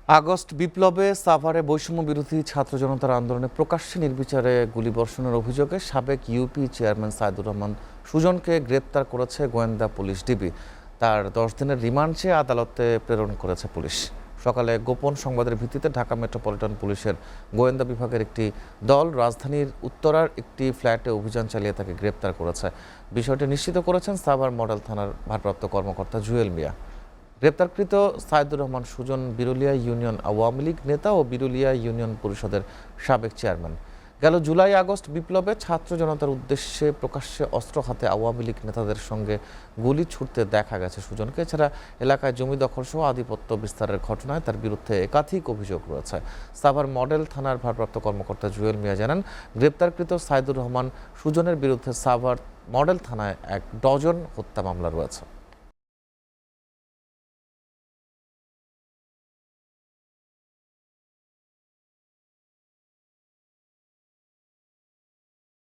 August বিপ্লবে সাভারে বৈষম্য বিরোধী ছাত্র জনতার আন্দোলনে প্রকাশ্যে নির্বিচারে গুলিবর্ষণের অভিযোগে সাবেক ইউপি চেয়ারম্যান সাইদুর রহমান সুজনকে গ্রেপ্তার করেছে গোয়েন্দা পুলিশ ডিবি। তার 10 দিনের রিমান্ড চেয়ে আদালতে প্রেরণ করেছে পুলিশ। সকালে গোপন সংবাদের ভিত্তিতে ঢাকা মেট্রোপলিটন পুলিশের গোয়েন্দা বিভাগের একটি দল রাজধানীর উত্তরার একটি ফ্ল্যাটে অভিযান চালিয়ে তাকে গ্রেপ্তার করেছে। বিষয়টি নিশ্চিত করেছেন সাভার মডেল থানার ভারপ্রাপ্ত কর্মকর্তা জুয়েল মিয়া। গ্রেপ্তারকৃত সাইদুর রহমান সুজন বিরুলিয়া ইউনিয়ন আওয়ামী লীগ নেতা ও বিরুলিয়া ইউনিয়ন পরিষদের সাবেক চেয়ারম্যান। গেল জুলাই আগস্ট বিপ্লবে ছাত্র জনতার উদ্দেশ্যে প্রকাশ্যে অস্ত্র হাতে আওয়ামী লীগ নেতাদের সঙ্গে গুলি ছুটতে দেখা গেছে সুজনকে। এছাড়া এলাকায় জমি দখল সহ আধিপত্য বিস্তারের ঘটনায় তার বিরুদ্ধে একাধিক অভিযোগ রয়েছে। সাভার মডেল থানার ভারপ্রাপ্ত কর্মকর্তা জুয়েল মিয়া জানান, গ্রেপ্তারকৃত সাইদুর রহমান সুজনের বিরুদ্ধে সাভার মডেল থানায় 1 ডজন হত্যা মামলা রয়েছে।